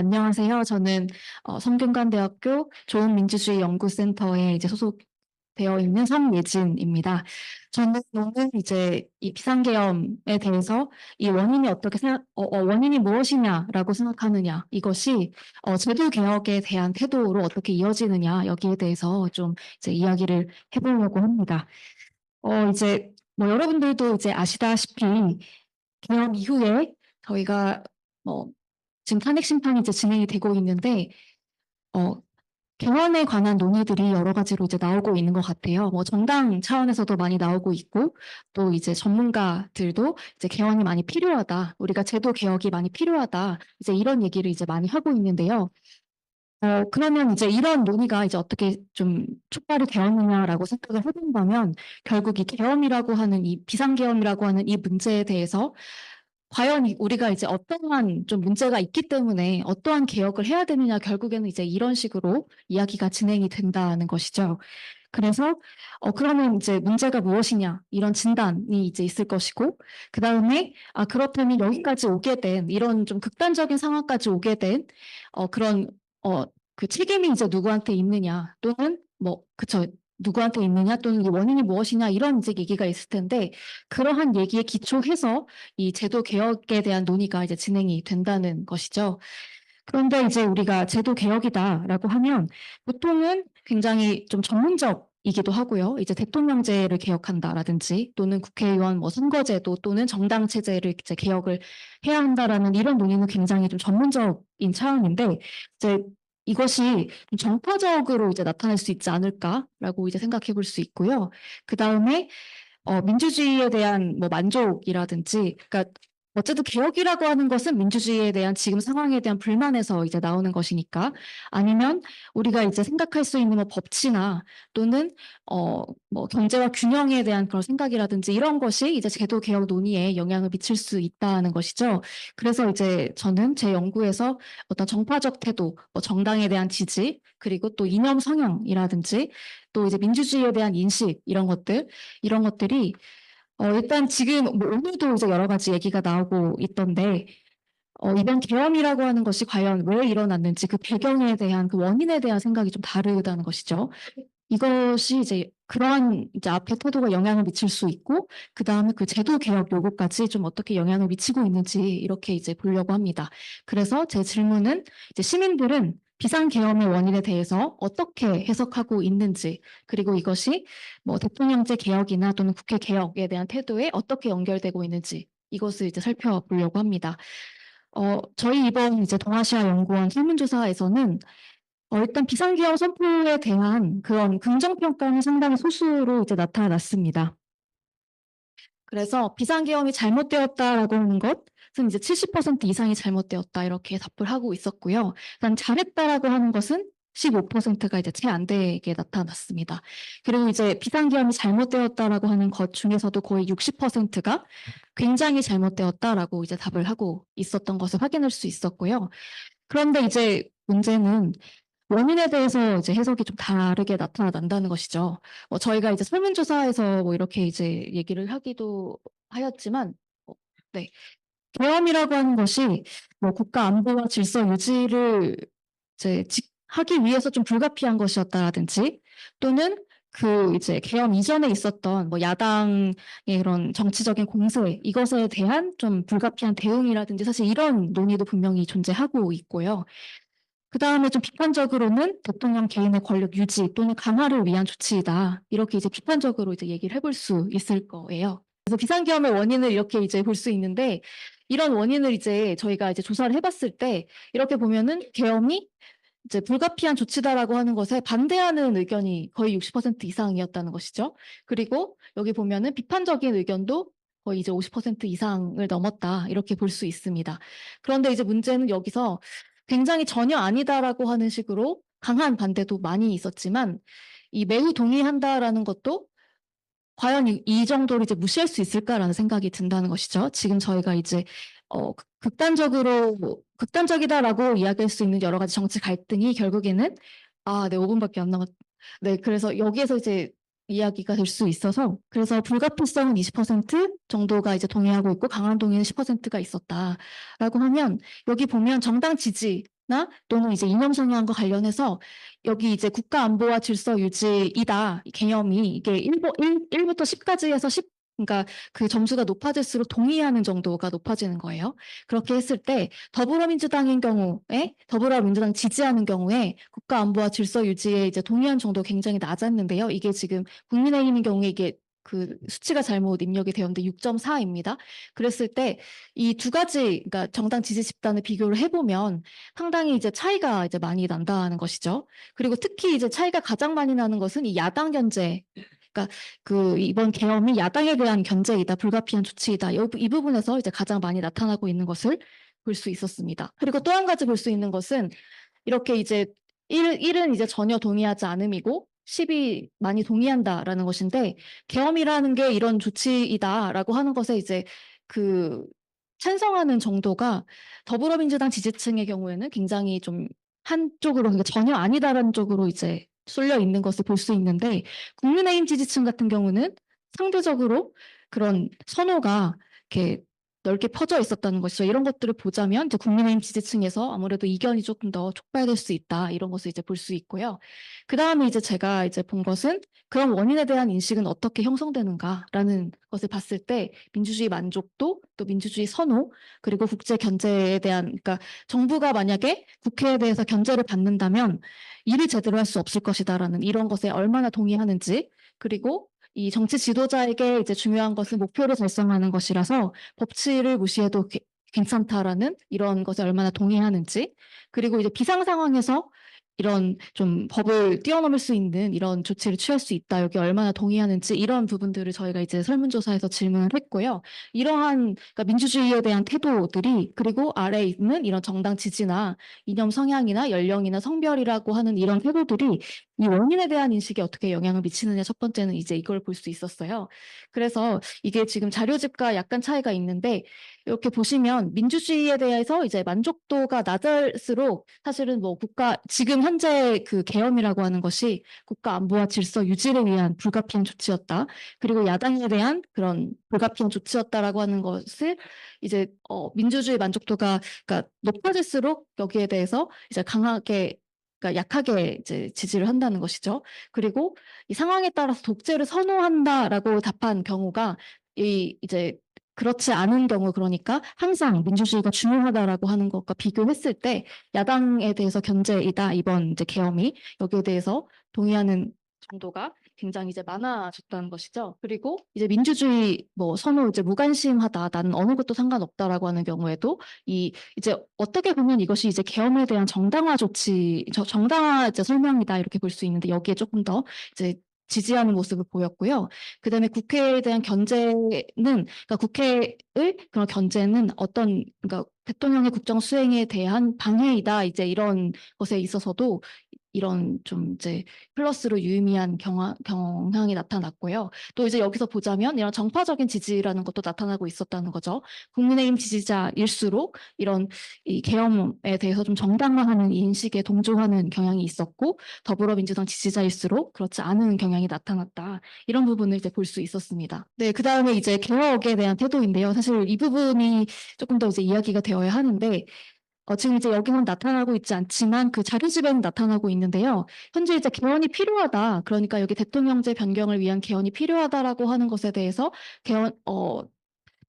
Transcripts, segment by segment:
안녕하세요. 저는 성균관대학교 좋은민주주의 연구센터에 이제 소속되어 있는 성예진입니다. 저는 오늘 이제 이 비상계엄에 대해서 이 원인이 원인이 무엇이냐라고 생각하느냐, 이것이 제도 개혁에 대한 태도로 어떻게 이어지느냐, 여기에 대해서 좀 이제 이야기를 해보려고 합니다. 이제 뭐 여러분들도 이제 아시다시피 계엄 이후에 저희가 뭐 지금 탄핵 심판이 이제 진행이 되고 있는데, 어, 개헌에 관한 논의들이 여러 가지로 이제 나오고 있는 것 같아요. 뭐 정당 차원에서도 많이 나오고 있고, 또 이제 전문가들도 이제 개헌이 많이 필요하다, 우리가 제도 개혁이 많이 필요하다, 이제 이런 얘기를 이제 많이 하고 있는데요. 그러면 이제 이런 논의가 이제 어떻게 좀 촉발이 되었느냐라고 생각을 해본다면, 결국 이 계엄이라고 하는 이 비상계엄이라고 하는 이 문제에 대해서 과연 우리가 이제 어떠한 좀 문제가 있기 때문에 어떠한 개혁을 해야 되느냐, 결국에는 이제 이런 식으로 이야기가 진행이 된다는 것이죠. 그래서 그러면 이제 문제가 무엇이냐, 이런 진단이 이제 있을 것이고, 그 다음에 그렇다면 여기까지 오게 된 이런 좀 극단적인 상황까지 오게 된 그런 그 책임이 이제 누구한테 있느냐, 또는 뭐 그쵸, 누구한테 있느냐, 또는 이 원인이 무엇이냐, 이런 이제 얘기가 있을 텐데, 그러한 얘기에 기초해서 이 제도 개혁에 대한 논의가 이제 진행이 된다는 것이죠. 그런데 이제 우리가 제도 개혁이다라고 하면 보통은 굉장히 좀 전문적이기도 하고요. 이제 대통령제를 개혁한다라든지, 또는 국회의원 뭐 선거제도 또는 정당 체제를 이제 개혁을 해야 한다라는 이런 논의는 굉장히 좀 전문적인 차원인데, 이제 이것이 좀 정파적으로 이제 나타날 수 있지 않을까라고 이제 생각해 볼 수 있고요. 그 다음에 민주주의에 대한 뭐 만족이라든지, 그러니까 어쨌든 개혁이라고 하는 것은 민주주의에 대한 지금 상황에 대한 불만에서 이제 나오는 것이니까, 아니면 우리가 이제 생각할 수 있는 뭐 법치나, 또는 뭐 경제와 균형에 대한 그런 생각이라든지, 이런 것이 이제 제도 개혁 논의에 영향을 미칠 수 있다는 것이죠. 그래서 이제 저는 제 연구에서 어떤 정파적 태도, 뭐 정당에 대한 지지, 그리고 또 이념 성향이라든지, 또 이제 민주주의에 대한 인식, 이런 것들이 일단 지금 뭐 오늘도 이제 여러 가지 얘기가 나오고 있던데, 이번 계엄이라고 하는 것이 과연 왜 일어났는지, 그 배경에 대한 그 원인에 대한 생각이 좀 다르다는 것이죠. 이것이 이제 그러한 이제 앞에 태도가 영향을 미칠 수 있고, 그 다음에 그 제도 개혁 요구까지 좀 어떻게 영향을 미치고 있는지, 이렇게 이제 보려고 합니다. 그래서 제 질문은, 이제 시민들은 비상계엄의 원인에 대해서 어떻게 해석하고 있는지, 그리고 이것이 뭐 대통령제 개혁이나 또는 국회 개혁에 대한 태도에 어떻게 연결되고 있는지, 이것을 이제 살펴보려고 합니다. 저희 이번 이제 동아시아 연구원 설문조사에서는 일단 비상계엄 선포에 대한 그런 긍정평가는 상당히 소수로 이제 나타났습니다. 그래서 비상계엄이 잘못되었다라고 하는 것은 이제 70% 이상이 잘못되었다, 이렇게 답을 하고 있었고요. 일단 잘했다라고 하는 것은 15%가 이제 채 안 되게 나타났습니다. 그리고 이제 비상계엄이 잘못되었다라고 하는 것 중에서도 거의 60%가 굉장히 잘못되었다라고 이제 답을 하고 있었던 것을 확인할 수 있었고요. 그런데 이제 문제는 원인에 대해서 이제 해석이 좀 다르게 나타난다는 것이죠. 저희가 이제 설문조사에서 뭐 이렇게 이제 얘기를 하기도 하였지만, 네. 계엄이라고 하는 것이 뭐 국가 안보와 질서 유지를 이제 하기 위해서 좀 불가피한 것이었다라든지, 또는 그 이제 계엄 이전에 있었던 뭐 야당의 그런 정치적인 공세, 이것에 대한 좀 불가피한 대응이라든지, 사실 이런 논의도 분명히 존재하고 있고요. 그 다음에 좀 비판적으로는 대통령 개인의 권력 유지 또는 강화를 위한 조치이다, 이렇게 이제 비판적으로 이제 얘기를 해볼 수 있을 거예요. 그래서 비상계엄의 원인을 이렇게 이제 볼 수 있는데, 이런 원인을 이제 저희가 이제 조사를 해봤을 때, 이렇게 보면은 계엄이 이제 불가피한 조치다라고 하는 것에 반대하는 의견이 거의 60% 이상이었다는 것이죠. 그리고 여기 보면은 비판적인 의견도 거의 이제 50% 이상을 넘었다, 이렇게 볼 수 있습니다. 그런데 이제 문제는 여기서 굉장히 전혀 아니다라고 하는 식으로 강한 반대도 많이 있었지만, 이 매우 동의한다라는 것도 과연 이 정도로 이제 무시할 수 있을까라는 생각이 든다는 것이죠. 지금 저희가 이제 극단적이다라고 이야기할 수 있는 여러 가지 정치 갈등이 결국에는, 네, 5분밖에 안 남았. 네, 그래서 여기에서 이제 이야기가 될 수 있어서, 그래서 불가피성은 20% 정도가 이제 동의하고 있고 강한 동의는 10%가 있었다라고 하면, 여기 보면 정당 지지 또는 이제 이념 성향과 관련해서 여기 이제 국가 안보와 질서 유지이다 이 개념이 이게 1부터 10까지 해서 10 그러니까 그 점수가 높아질수록 동의하는 정도가 높아지는 거예요. 그렇게 했을 때 더불어민주당인 경우에 더불어민주당 지지하는 경우에 국가 안보와 질서 유지에 이제 동의하는 정도가 굉장히 낮았는데요. 이게 지금 국민의힘인 경우에 이게 그 수치가 잘못 입력이 되었는데 6.4입니다. 그랬을 때 이 두 가지 그러니까 정당 지지 집단을 비교를 해보면 상당히 이제 차이가 이제 많이 난다는 것이죠. 그리고 특히 이제 차이가 가장 많이 나는 것은 이 야당 견제. 그러니까 그 이번 계엄이 야당에 대한 견제이다, 불가피한 조치이다. 이 부분에서 이제 가장 많이 나타나고 있는 것을 볼 수 있었습니다. 그리고 또 한 가지 볼 수 있는 것은 이렇게 이제 1은 이제 전혀 동의하지 않음이고 10이 많이 동의한다라는 것인데 계엄이라는 게 이런 조치이다라고 하는 것에 이제 그 찬성하는 정도가 더불어민주당 지지층의 경우에는 굉장히 좀 한쪽으로 그러니까 전혀 아니다라는 쪽으로 이제 쏠려 있는 것을 볼 수 있는데 국민의힘 지지층 같은 경우는 상대적으로 그런 선호가 이렇게 넓게 퍼져 있었다는 것이죠. 이런 것들을 보자면 이제 국민의힘 지지층에서 아무래도 이견이 조금 더 촉발될 수 있다 이런 것을 이제 볼 수 있고요. 그 다음에 이제 제가 이제 본 것은 그런 원인에 대한 인식은 어떻게 형성되는가라는 것을 봤을 때 민주주의 만족도 또 민주주의 선호 그리고 국제 견제에 대한 그러니까 정부가 만약에 국회에 대해서 견제를 받는다면 일을 제대로 할 수 없을 것이다라는 이런 것에 얼마나 동의하는지 그리고 이 정치 지도자에게 이제 중요한 것은 목표를 달성하는 것이라서 법치를 무시해도 괜찮다라는 이런 것에 얼마나 동의하는지 그리고 이제 비상 상황에서 이런 좀 법을 뛰어넘을 수 있는 이런 조치를 취할 수 있다. 여기 얼마나 동의하는지 이런 부분들을 저희가 이제 설문조사에서 질문을 했고요. 이러한 그러니까 민주주의에 대한 태도들이 그리고 아래에 있는 이런 정당 지지나 이념 성향이나 연령이나 성별이라고 하는 이런 태도들이 이 원인에 대한 인식에 어떻게 영향을 미치느냐 첫 번째는 이제 이걸 볼 수 있었어요. 그래서 이게 지금 자료집과 약간 차이가 있는데 이렇게 보시면 민주주의에 대해서 이제 만족도가 낮을수록 사실은 뭐 지금 현재 그 계엄이라고 하는 것이 국가 안보와 질서 유지를 위한 불가피한 조치였다. 그리고 야당에 대한 그런 불가피한 조치였다라고 하는 것을 이제 민주주의 만족도가 그러니까 높아질수록 여기에 대해서 이제 강하게 그러니까 약하게 이제 지지를 한다는 것이죠. 그리고 이 상황에 따라서 독재를 선호한다라고 답한 경우가 이제 그렇지 않은 경우 그러니까 항상 민주주의가 중요하다라고 하는 것과 비교했을 때 야당에 대해서 견제이다 이번 이제 계엄이 여기에 대해서 동의하는 정도가 굉장히 이제 많아졌다는 것이죠. 그리고 이제 민주주의 뭐 선호 이제 무관심하다 나는 어느 것도 상관없다라고 하는 경우에도 이제 어떻게 보면 이것이 이제 계엄에 대한 정당화 조치 정당화 이제 설명이다 이렇게 볼 수 있는데 여기에 조금 더 이제 지지하는 모습을 보였고요. 그다음에 국회에 대한 견제는 그러니까 국회의 그런 견제는 어떤 그러니까 대통령의 국정 수행에 대한 방해이다 이제 이런 것에 있어서도 이런 좀 이제 플러스로 유의미한 경향이 나타났고요. 또 이제 여기서 보자면 이런 정파적인 지지라는 것도 나타나고 있었다는 거죠. 국민의힘 지지자일수록 이런 이 계엄에 대해서 좀 정당화하는 인식에 동조하는 경향이 있었고 더불어민주당 지지자일수록 그렇지 않은 경향이 나타났다. 이런 부분을 이제 볼 수 있었습니다. 네, 그 다음에 이제 개혁에 대한 태도인데요. 사실 이 부분이 조금 더 이제 이야기가 되어야 하는데 지금 이제 여기는 나타나고 있지 않지만 그 자료집에는 나타나고 있는데요. 현재 이제 개헌이 필요하다. 그러니까 여기 대통령제 변경을 위한 개헌이 필요하다라고 하는 것에 대해서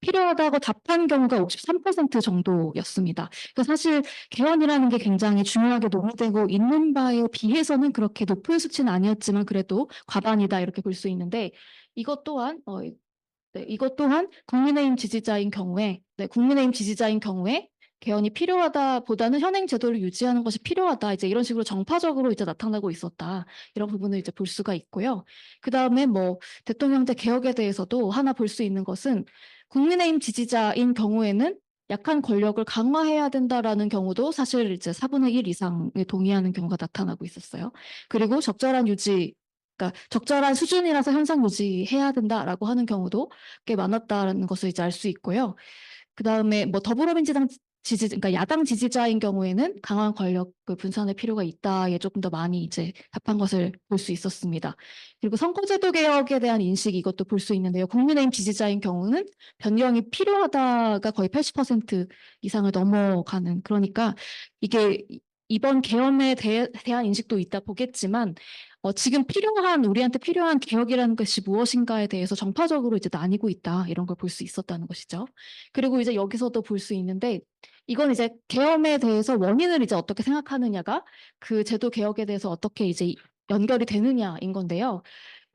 필요하다고 답한 경우가 53% 정도였습니다. 그러니까 사실 개헌이라는 게 굉장히 중요하게 논의되고 있는 바에 비해서는 그렇게 높은 수치는 아니었지만 그래도 과반이다 이렇게 볼 수 있는데 이것 또한 네, 이것 또한 국민의힘 지지자인 경우에 개헌이 필요하다보다는 현행 제도를 유지하는 것이 필요하다. 이제 이런 식으로 정파적으로 이제 나타나고 있었다. 이런 부분을 이제 볼 수가 있고요. 그 다음에 뭐 대통령제 개혁에 대해서도 하나 볼 수 있는 것은 국민의힘 지지자인 경우에는 약한 권력을 강화해야 된다라는 경우도 사실 이제 4분의 1 이상에 동의하는 경우가 나타나고 있었어요. 그리고 그러니까 적절한 수준이라서 현상 유지해야 된다라고 하는 경우도 꽤 많았다라는 것을 이제 알 수 있고요. 그 다음에 뭐 더불어민주당 그러니까 야당 지지자인 경우에는 강한 권력을 분산할 필요가 있다에 조금 더 많이 이제 답한 것을 볼 수 있었습니다. 그리고 선거제도 개혁에 대한 인식 이것도 볼 수 있는데요. 국민의힘 지지자인 경우는 변경이 필요하다가 거의 80% 이상을 넘어가는 그러니까 이게 이번 계엄에 대한 인식도 있다 보겠지만 지금 우리한테 필요한 개혁이라는 것이 무엇인가에 대해서 정파적으로 이제 나뉘고 있다. 이런 걸 볼 수 있었다는 것이죠. 그리고 이제 여기서도 볼 수 있는데 이건 이제 계엄에 대해서 원인을 이제 어떻게 생각하느냐가 그 제도 개혁에 대해서 어떻게 이제 연결이 되느냐인 건데요.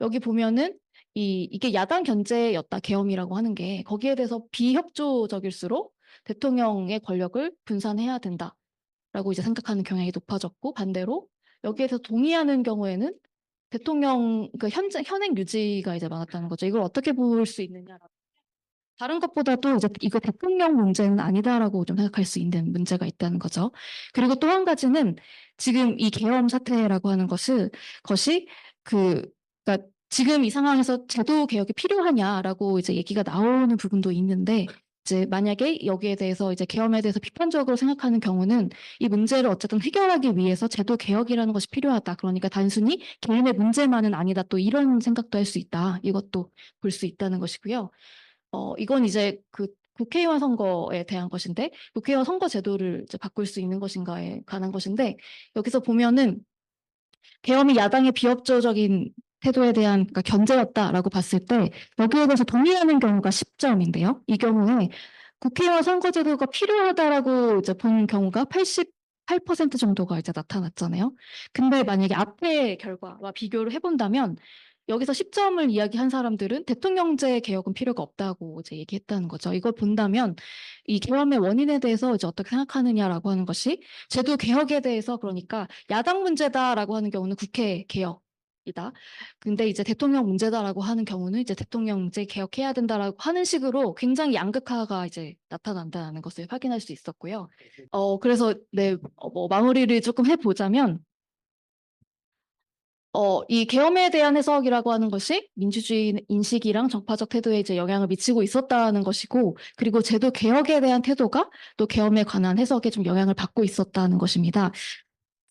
여기 보면은 이게 야당 견제였다. 계엄이라고 하는 게 거기에 대해서 비협조적일수록 대통령의 권력을 분산해야 된다라고 이제 생각하는 경향이 높아졌고 반대로 여기에서 동의하는 경우에는 대통령 그 현행 유지가 이제 많았다는 거죠. 이걸 어떻게 볼 수 있느냐? 다른 것보다도 이제 이거 대통령 문제는 아니다라고 좀 생각할 수 있는 문제가 있다는 거죠. 그리고 또 한 가지는 지금 이 계엄 사태라고 하는 것이 그러니까 지금 이 상황에서 제도 개혁이 필요하냐라고 이제 얘기가 나오는 부분도 있는데 이제 만약에 여기에 대해서 이제 계엄에 대해서 비판적으로 생각하는 경우는 이 문제를 어쨌든 해결하기 위해서 제도 개혁이라는 것이 필요하다. 그러니까 단순히 개인의 문제만은 아니다. 또 이런 생각도 할 수 있다. 이것도 볼 수 있다는 것이고요. 이건 이제 그 국회의원 선거에 대한 것인데 국회의원 선거 제도를 이제 바꿀 수 있는 것인가에 관한 것인데 여기서 보면은 계엄이 야당의 비협조적인 태도에 대한 그러니까 견제였다라고 봤을 때 여기에 대해서 동의하는 경우가 10점인데요. 이 경우에 국회의원 선거 제도가 필요하다라고 이제 본 경우가 88% 정도가 이제 나타났잖아요. 근데 만약에 앞의 결과와 비교를 해본다면 여기서 10점을 이야기한 사람들은 대통령제 개혁은 필요가 없다고 이제 얘기했다는 거죠. 이걸 본다면 이 계엄의 원인에 대해서 이제 어떻게 생각하느냐라고 하는 것이 제도 개혁에 대해서 그러니까 야당 문제다라고 하는 경우는 국회 개혁이다. 근데 이제 대통령 문제다라고 하는 경우는 이제 대통령제 개혁해야 된다라고 하는 식으로 굉장히 양극화가 이제 나타난다는 것을 확인할 수 있었고요. 그래서 네, 뭐 마무리를 조금 해보자면 이 계엄에 대한 해석이라고 하는 것이 민주주의 인식이랑 정파적 태도에 이제 영향을 미치고 있었다는 것이고, 그리고 제도 개혁에 대한 태도가 또 계엄에 관한 해석에 좀 영향을 받고 있었다는 것입니다.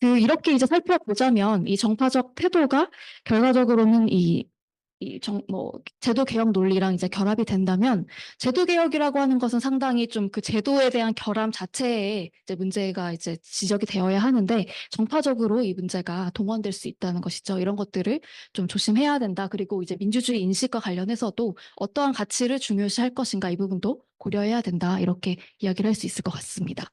이렇게 이제 살펴보자면 이 정파적 태도가 결과적으로는 제도 개혁 논리랑 이제 결합이 된다면 제도 개혁이라고 하는 것은 상당히 좀 그 제도에 대한 결함 자체에 이제 문제가 이제 지적이 되어야 하는데 정파적으로 이 문제가 동원될 수 있다는 것이죠. 이런 것들을 좀 조심해야 된다. 그리고 이제 민주주의 인식과 관련해서도 어떠한 가치를 중요시할 것인가 이 부분도 고려해야 된다. 이렇게 이야기를 할 수 있을 것 같습니다.